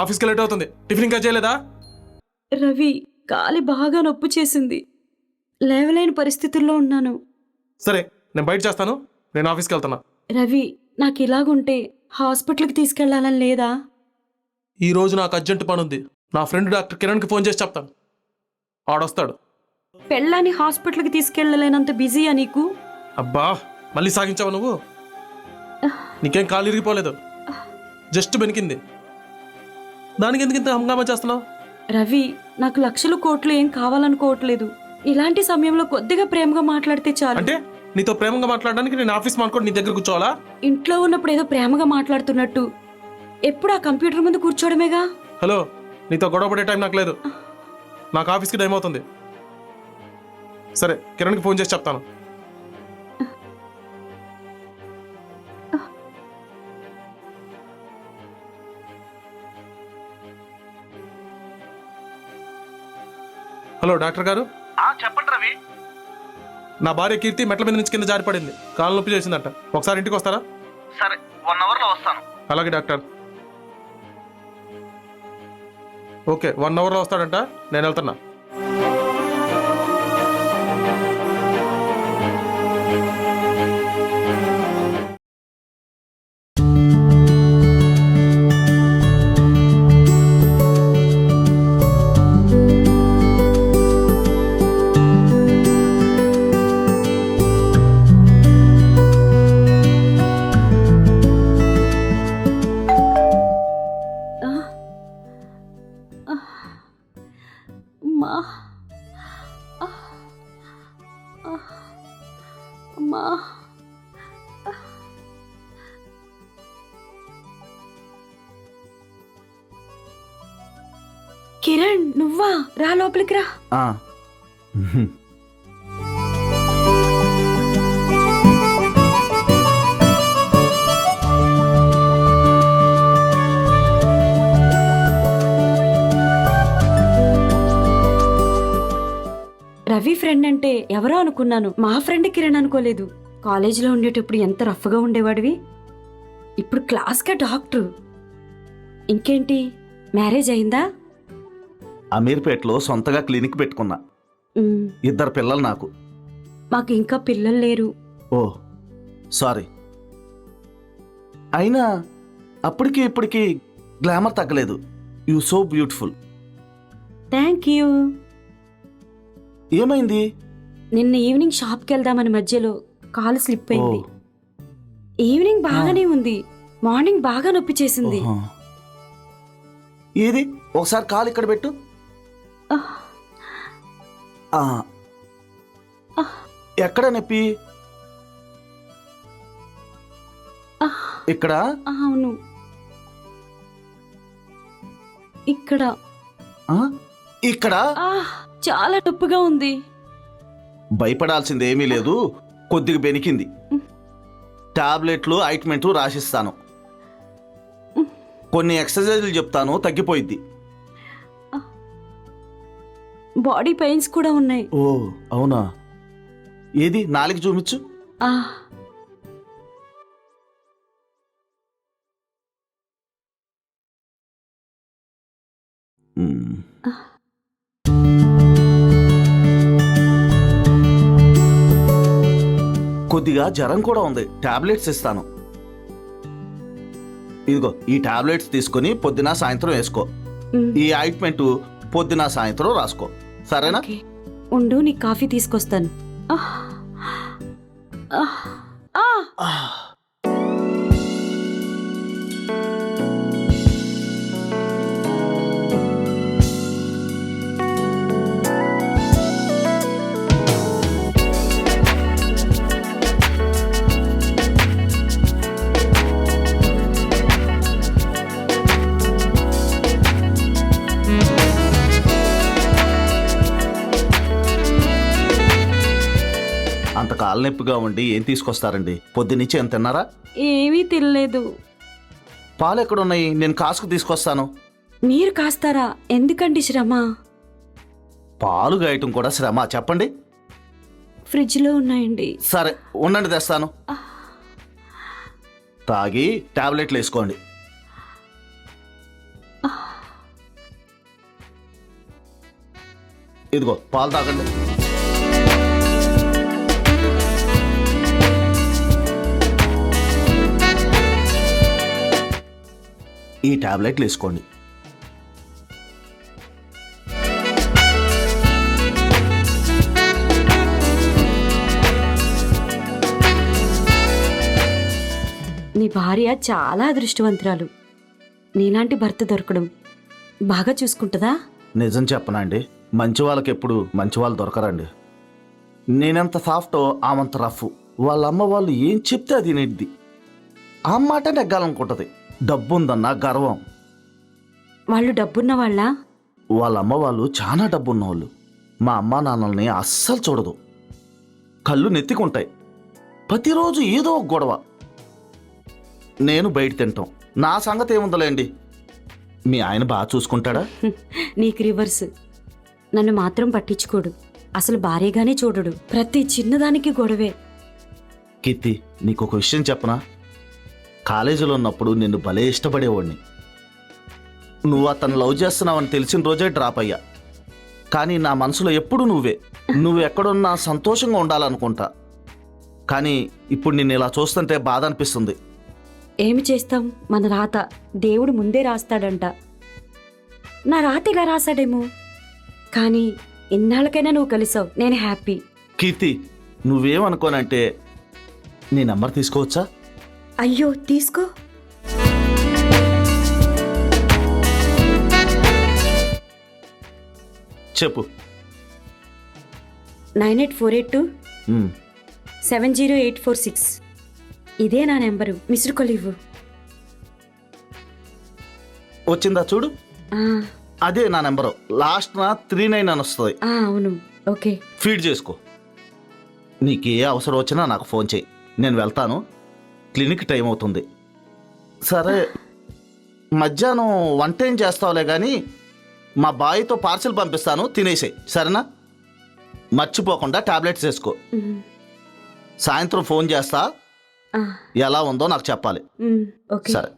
ఆఫీస్కి లేట్ అవుతుంది. టిఫిన్ ఇంకా చేయలేదా? రవి, కాలి బాగా నొప్పి చేసింది. లేవలేని పరిస్థితుల్లో ఉన్నాను. సరే, నేను బయట చేస్తాను. నేను ఆఫీస్కి వెళ్తున్నా. రవి, నాకు ఇలాగుంటే హాస్పిటల్కి తీసుకెళ్లాలని లేదా? ఈ రోజు నాకు అర్జెంట్ పని ఉంది. నా ఫ్రెండ్ డాక్టర్ కిరణ్కి ఫోన్ చేసి చెప్తాను. ఆడొస్తాడు. పెళ్ళాన్ని హాస్పిటల్కి తీసుకెళ్లలేనంత బిజీయా నీకు? అబ్బా, మళ్ళీ సాగించావు నువ్వు. నీకేం కాలు ఇరిగిపోలేదు, జస్ట్ బెనికింది. దానికి ఎందుకు ఇంత హంగామా చేస్తున్నావు? రవి, నాకు లక్షలు కోట్లు ఏం కావాలనుకోవట్లేదు. ఇలాంటి సమయంలో కొద్దిగా ప్రేమగా మాట్లాడితే చాలు. అంటే నీతో ప్రేమగా మాట్లాడడానికి నేను ఆఫీస్ మానుకోండి నీ దగ్గర కూర్చోవాలా? ఇంట్లో ఉన్నప్పుడు ఏదో ప్రేమగా మాట్లాడుతున్నట్టు ఎప్పుడు ఆ కంప్యూటర్ ముందు కూర్చోవడమేగా. హలో, నీతో గొడవ పడే టైం నాకు లేదు. నాకు ఆఫీస్కి టైం అవుతుంది. సరే, కిరణ్కి ఫోన్ చేసి చెప్తాను. హలో డాక్టర్ గారు. చెప్పండి రవి. నా భార్య కీర్తి మెట్ల మీద నుంచి కింద జారిపడింది. కాలు నొప్పి చేసిందట. ఒకసారి ఇంటికి వస్తారా? సరే, 1 అవర్లో వస్తాను. అలాగే డాక్టర్. ఓకే, 1 అవర్లో వస్తాడంట. నేను వెళ్తున్నా. అమ్మా, అమ్మా, కిరణ్, నువ్వా? రా లోపలికి రా. రవి ఫ్రెండ్ అంటే ఎవరో అనుకున్నాను, మా ఫ్రెండ్ కిరణ్ అనుకోలేదు. కాలేజీలో ఉండేటప్పుడు ఎంత రఫ్గా ఉండేవాడివి, ఇప్పుడు క్లాస్గా డాక్టర్. ఇంకేంటి, మ్యారేజ్ అయిందా? అమీర్పేటలో సొంతగా క్లినిక్ పెట్టుకున్నా. 2 పిల్లలు నాకు. మాకు ఇంకా పిల్లలు లేరు. ఓ సారీ. అయినా అప్పటికి ఇప్పటికి గ్లామర్ తగ్గలేదు. You so beautiful. Thank you. ఏమైంది? నిన్న ఈవినింగ్ షాప్కి వెళ్దామని మధ్యలో కాలు స్లిప్ అయింది. ఈవినింగ్ బాగానే ఉంది, మార్నింగ్ బాగా నొప్పి చేసింది. ఏది, ఒకసారి కాలు ఇక్కడ పెట్టు. ఎక్కడ నొప్పి? ఇక్కడ? అవును, ఇక్కడ. ఇక్కడ చాలా నొప్పిగా ఉంది. భయపడాల్సింది ఏమీ లేదు, కొద్దిగా బెనికింది. టాబ్లెట్లు ఆయింట్మెంట్ రాసిస్తాను, కొన్ని ఎక్సర్సైజులు చెప్తాను, తగ్గిపోయిద్ది. బాడీ పెయిన్స్ కూడా ఉన్నాయి. ఓ అవునా? ఏది, నాలుగు చూపించు. కొద్దిగా జ్వరం కూడా ఉంది, టాబ్లెట్స్ ఇస్తాను. ఇదిగో, ఈ టాబ్లెట్స్ తీసుకొని పొద్దున సాయంత్రం వేసుకో. ఈ ఆయింట్మెంట్ పొద్దున సాయంత్రం రాసుకో, సరేనా? ఉండు, నీ కాఫీ తీసుకొస్తాను. అంత కాళ్ళనొప్పిగా ఉండి ఏం తీసుకొస్తారండి? పొద్దున్నుంచి ఏం తిన్నారా? ఏమీ తినలేదు. పాలు ఎక్కడున్నాయి? నేను కాసుకు తీసుకొస్తాను. మీరు కాస్తారా? ఎందుకండి శ్రమ? పాలు గాయటం కూడా శ్రమ చెప్పండి. ఫ్రిడ్జ్లో ఉన్నాయండి. సరే ఉండండి, తెస్తాను. తాగి టాబ్లెట్లు వేసుకోండి. ఇదిగో పాలు తాగండి. ఈ టాబ్లెట్లు వేసుకోండి. నీ భార్య చాలా అదృష్టవంతురాలు. నీలాంటి భర్త దొరకడం. బాగా చూసుకుంటుందా? నిజం చెప్పనండి, మంచి వాళ్ళకి ఎప్పుడు మంచి వాళ్ళు దొరకరండి. నేనెంత సాఫ్టో ఆమంత రఫ్. వాళ్ళ అమ్మ వాళ్ళు ఏం చెప్తే అది నెద్ది. ఆ మాట నెగ్గాలనుకుంటుంది. డబ్బు ఉందన్న గర్వం. వాళ్ళు డబ్బున్న వాళ్ళ? వాళ్ళ అమ్మ వాళ్ళు చాలా డబ్బున్న వాళ్ళు. మా అమ్మ నాన్నల్ని అస్సలు చూడదు. కళ్ళు నెత్తికుంటాయి. ప్రతిరోజు ఏదో ఒక గొడవ. నేను బయట తింటాం. నా సంగతి ఏముందలేండి. మీ ఆయన బాగా చూసుకుంటాడా? నీకు రివర్స్. నన్ను మాత్రం పట్టించుకోడు. అసలు భార్యగానే చూడడు. ప్రతి చిన్నదానికి గొడవే. కీర్తి, నీకు ఒక విషయం చెప్పనా? కాలేజీలో ఉన్నప్పుడు నిన్ను భలే ఇష్టపడేవాడిని. నువ్వు అతను లవ్ చేస్తున్నావని తెలిసిన రోజే డ్రాప్ అయ్యా. కానీ నా మనసులో ఎప్పుడు నువ్వే. నువ్వు ఎక్కడున్నా సంతోషంగా ఉండాలనుకుంటా. కానీ ఇప్పుడు నిన్ను ఇలా చూస్తుంటే బాధ అనిపిస్తుంది. ఏమి చేస్తాం, మన రాత దేవుడు ముందే రాస్తాడంట. నా రాత ఇలా రాశాడేమో. కానీ ఇన్నాళ్ళకైనా నువ్వు కలిసావు. నేను హ్యాపీ. కీర్తి, నువ్వేమనుకోనంటే నీ నంబర్ తీసుకోవచ్చా? అయ్యో, తీసుకో. చెప్పు. 9848270846. ఉమ్, ఇదే నా నెంబరు. మిస్డ్ కాల్ ఇవ్వు. వచ్చిందా చూడు. ఆ, అదే నా నెంబరు. లాస్ట్ నా 39 అని వస్తుంది. అవును. ఓకే. ఫీడ్ చేసుకో. నీకు ఏ అవసరం వచ్చినా నాకు ఫోన్ చేయి. నేను వెళ్తాను. క్లినిక్ టైం అవుతుంది. సరే, మధ్యాహ్నం వంట ఏం చేస్తావులే కానీ మా బాయ్తో పార్సిల్ పంపిస్తాను, తినేసేయి. సరేనా? మర్చిపోకుండా టాబ్లెట్స్ వేసుకో. ఉమ్, సాయంత్రం ఫోన్ చేస్తా. ఆ, ఎలా ఉందో నాకు చెప్పాలి. ఓకే. సరే.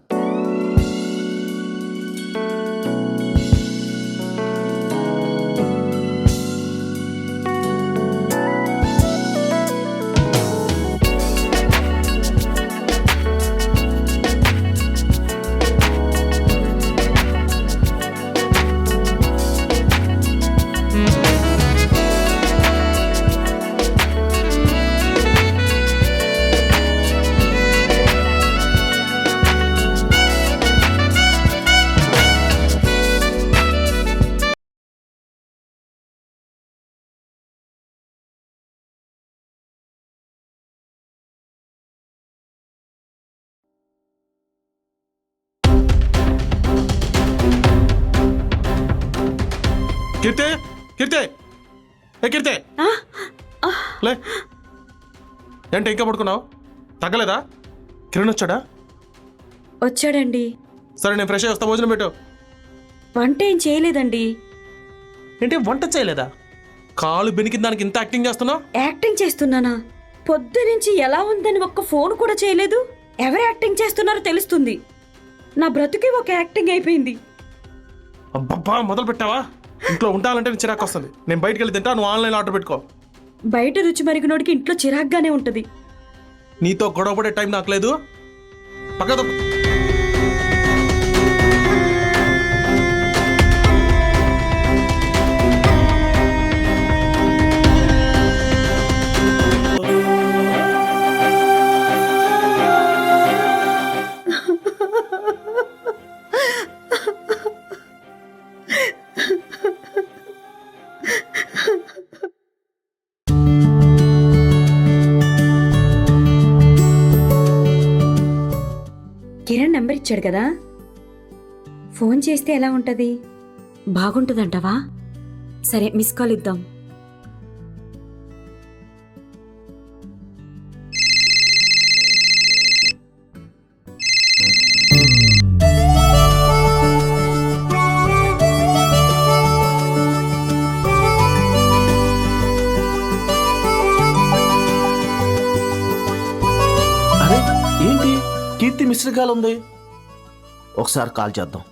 కీర్తి, కీర్తి, ఏ కీర్తి, లే. ఏంటి ఇంకా పడుకున్నావు? తగ్గలేదా? కిరణ్ వచ్చాడా? వచ్చాడండి. సరే, నేను ఫ్రెష్ అయ్యి వస్తా. భోజనం పెట్టు. వంట ఏం చేయలేదండి. ఏంటి వంట చేయలేదా? కాలు బెనికిన దానికి ఇంత యాక్టింగ్ చేస్తున్నావు? యాక్టింగ్ చేస్తున్నానా? పొద్దునుంచి ఎలా ఉందని ఒక్క ఫోన్ కూడా చేయలేదు. ఎవరు యాక్టింగ్ చేస్తున్నారో తెలుస్తుంది. నా బ్రతుకి ఒక యాక్టింగ్ అయిపోయింది. అబ్బబ్బా, మొదలు పెట్టావా? ఇంట్లో ఉండాలంటే చిరాకు వస్తుంది. నేను బయటికి వెళ్ళి తింటా, నువ్వు ఆన్లైన్ ఆర్డర్ పెట్టుకో. బయట రుచి మరిగినోడికి ఇంట్లో చిరాగ్గానే ఉంటది. నీతో గొడవ పడే టైం నాకు లేదు. పక్కతో కిరణ్ నెంబర్ ఇచ్చాడు కదా, ఫోన్ చేస్తే ఎలా ఉంటది? బాగుంటుందంటవా? సరే, మిస్ కాల్ ఇద్దాం. అరే ఏంటి, కీర్తి మిస్డ్ కాల్ ఉంది. ఒకసారి కాల్ చేద్దాం.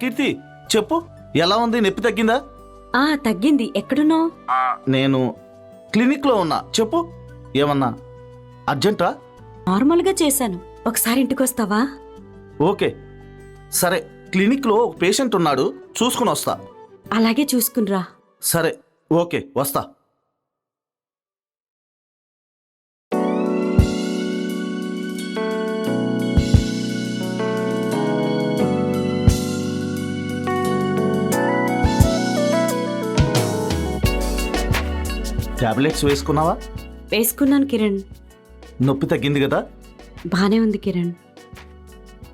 కీర్తి చెప్పు, ఎలా ఉంది? నొప్పి తగ్గిందా? తగ్గింది. ఎక్కడున్నావు? నేను క్లినిక్లో ఉన్నా. చెప్పు, ఏమన్నా అర్జెంటా? నార్మల్గా చేశాను. ఒకసారి ఇంటికి వస్తావా? ఓకే సరే, క్లినిక్లో ఒక పేషెంట్ ఉన్నాడు, చూసుకుని వస్తా. అలాగే చూసుకునిరా. సరే ఓకే, వస్తా. టాబ్లెట్స్ వేసుకున్నావా? వేసుకున్నాను కిరణ్. నొప్పి తగ్గింది కదా? బానే ఉంది కిరణ్.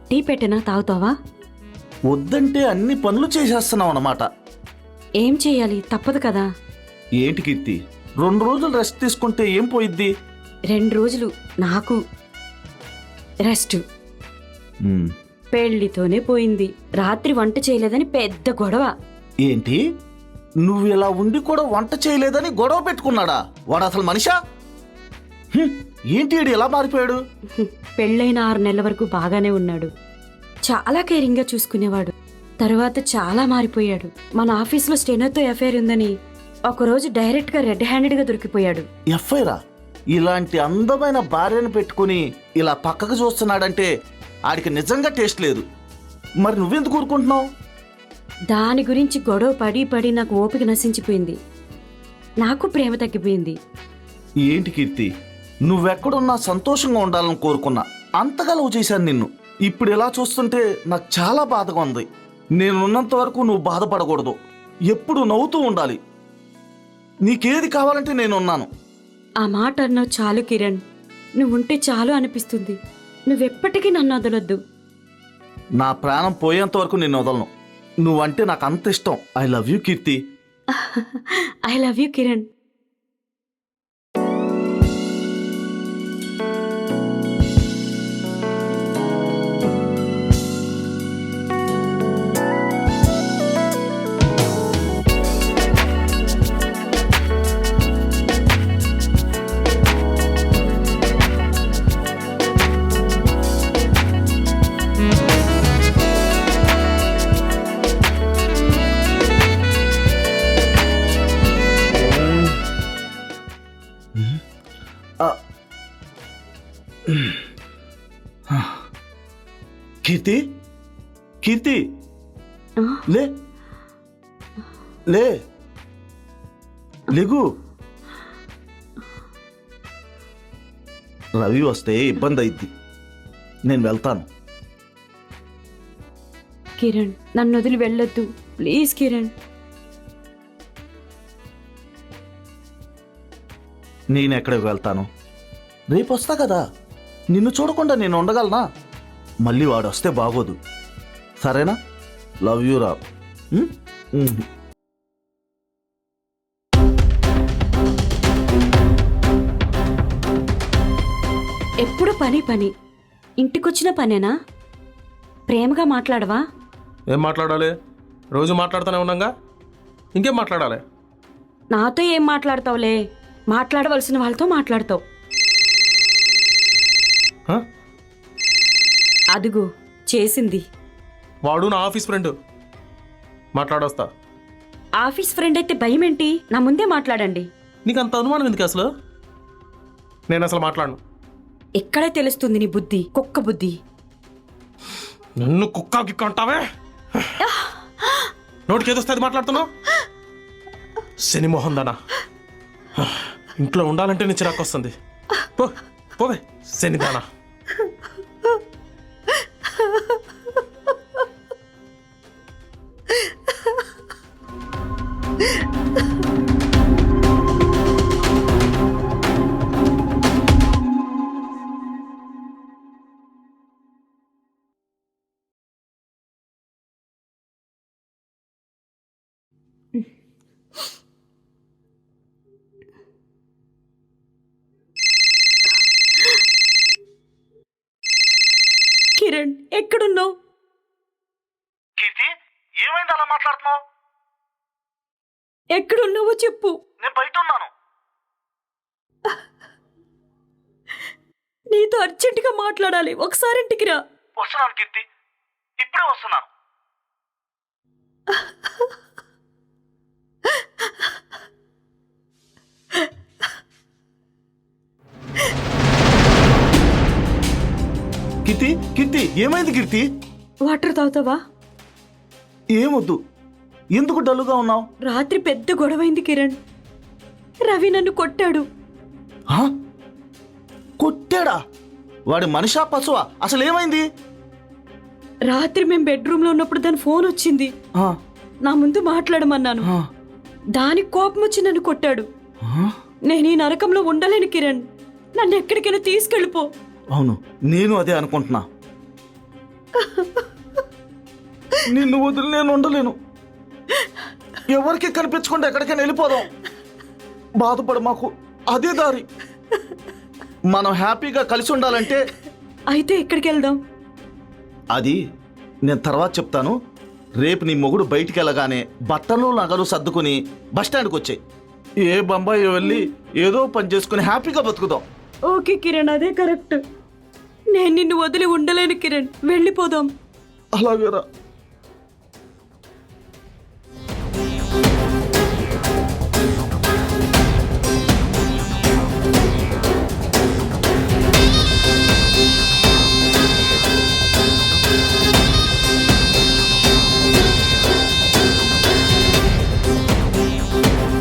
టీ పెట్టినా తాగుతావా? వద్దంటే అన్ని పనులు చేసేస్తున్నావు అన్నమాట. ఏం చేయాలి, తప్పదు కదా. ఏంటి కీర్తి, 2 రోజులు రెస్ట్ తీసుకుంటే ఏం పోయిద్ది? 2 రోజులు నాకు రెస్ట్. పెళ్లితోనే పోయింది. రాత్రి వంట చేయలేదని పెద్ద గొడవ. ఏంటి, నువ్వు ఇలా ఉండి కూడా వంట చేయలేదని గొడవ పెట్టుకున్నాడా? వాడు అసలు మనిషా? ఏంటి వీడు ఎలా మారిపోయాడు? పెళ్ళైన 6 నెలల వరకు బాగానే ఉన్నాడు. చాలా కేరింగ్గా చూసుకునేవాడు. తర్వాత చాలా మారిపోయాడు. మన ఆఫీస్లో స్టెనోతో ఎఫ్ఐఆర్ ఉందని ఒకరోజు డైరెక్ట్గా రెడ్ హ్యాండెడ్గా దొరికిపోయాడు. ఎఫ్ఐరా? ఇలాంటి అందమైన భార్యను పెట్టుకుని ఇలా పక్కకు చూస్తున్నాడంటే ఆడికి నిజంగా టేస్ట్ లేదు. మరి నువ్వెందుకు ఊరుకుంటున్నావు? దాని గురించి గొడవ పడి నాకు ఓపిక నశించిపోయింది. నాకు ప్రేమ తగ్గిపోయింది. ఏంటి కీర్తి, నువ్వెక్కడున్నా సంతోషంగా ఉండాలని కోరుకున్నా. అంతగా లవ్ చేశాను నిన్ను. ఇప్పుడు ఇలా చూస్తుంటే నాకు చాలా బాధగా ఉంది. నేనున్నంత వరకు నువ్వు బాధపడకూడదు, ఎప్పుడు నవ్వుతూ ఉండాలి. నీకేది కావాలంటే నేనున్నాను. ఆ మాట అన్నావు చాలు కిరణ్. నువ్వుంటే చాలు అనిపిస్తుంది. నువ్వెప్పటికీ నన్ను వదలొద్దు. నా ప్రాణం పోయేంత వరకు నిన్ను వదలను. నువ్వంటే నాకు అంత ఇష్టం. I love you Keerthi. I love you Kiran. Keerthi, Keerthi, ఆ, లే లే లేగు. రవి వస్తే ఇబ్బంది అయింది. నేను వెళ్తాను. కిరణ్ నన్ను వదిలి వెళ్ళొద్దు ప్లీజ్ కిరణ్. నేనెక్కడికి వెళ్తాను? రేపు వస్తా కదా. నిన్ను చూడకుండా నేను ఉండగలనా? మళ్ళీ వాడు వస్తే బాగోదు. సరేనా? లవ్ యూ రా. ఎప్పుడు పని పని. ఇంటికొచ్చిన పనేనా? ప్రేమగా మాట్లాడవా? ఏం మాట్లాడాలి? రోజు మాట్లాడుతూనే ఉన్నాగా, ఇంకేం మాట్లాడాలి? నాతో ఏం మాట్లాడతావులే, మాట్లాడవలసిన వాళ్ళతో మాట్లాడతావు. హ? అదుగో చేసింది. వాడు నా ఆఫీస్ ఫ్రెండ్, మాట్లాడొస్తా. ఆఫీస్ ఫ్రెండ్ అయితే భయం ఏంటి? నా ముందే మాట్లాడండి. నీకు అంత అనుమానం ఎందుకు అసలు? నేను అసలు మాట్లాడను. ఎక్కడే తెలుస్తుంది నీ బుద్ధి, కుక్క బుద్ధి. నన్ను కుక్క గిక్క అంటావే? నోటికి ఏదొస్తుంది మాట్లాడుతున్నావు? శని మోహన్ దానా, ఇంట్లో ఉండాలంటే నీ చిరాకు వస్తుంది. పోవే శని దానా. కిరణ్ ఎక్కడున్నావు? కీర్తి, ఏమైంది అలా మాట్లాడుతున్నావు? ఎక్కడున్నావో చెప్పు. నేను బయట ఉన్నాను. నీతో అర్జెంటుగా మాట్లాడాలి. ఒకసారి ఇంటికి రా. వస్తున్నాను కీర్తి, ఇప్పుడే వస్తున్నాను. కీర్తి కీర్తి ఏమైంది కీర్తి? వాటర్ తాగుతావా? ఏమొద్దు. ఎందుకు డల్లుగా ఉన్నావు? రాత్రి పెద్ద గొడవైంది కిరణ్. రవి నన్ను కొట్టాడు. కొట్టాడా? వాడి మనిషా పశువా? అసలు ఏమైంది? రాత్రి మేము బెడ్రూమ్లో ఉన్నప్పుడు దాని ఫోన్ వచ్చింది. ఆ, నా ముందు మాట్లాడమన్నాను. ఆ, దానికి కోపం వచ్చి నన్ను కొట్టాడు. ఆ? నేను ఈ నరకంలో ఉండలేను కిరణ్. నన్ను ఎక్కడికైనా తీసుకెళ్ళిపో. అవును, నేను అదే అనుకుంటున్నా. నిన్ను వదిలి నేను ఉండలేను. ఎవరికి కనిపించకుండా ఎక్కడికైనా వెళ్ళిపోదాం. బాధపడు మాకు, అదే దారి. మనం హ్యాపీగా కలిసి ఉండాలంటే అయితే ఎక్కడికి వెళ్దాం? అది నేను తర్వాత చెప్తాను. రేపు నీ మొగుడు బయటికి వెళ్ళగానే బట్టలు నగలు సర్దుకుని బస్టాండ్కి వచ్చాయి. ఏ బొంబాయి వెళ్ళి ఏదో పని చేసుకుని హ్యాపీగా బతుకుదాం. ఓకే కిరణ్, అదే కరెక్ట్. నేను నిన్ను వదిలి ఉండలేను కిరణ్. వెళ్ళిపోదాం. అలాగేరా.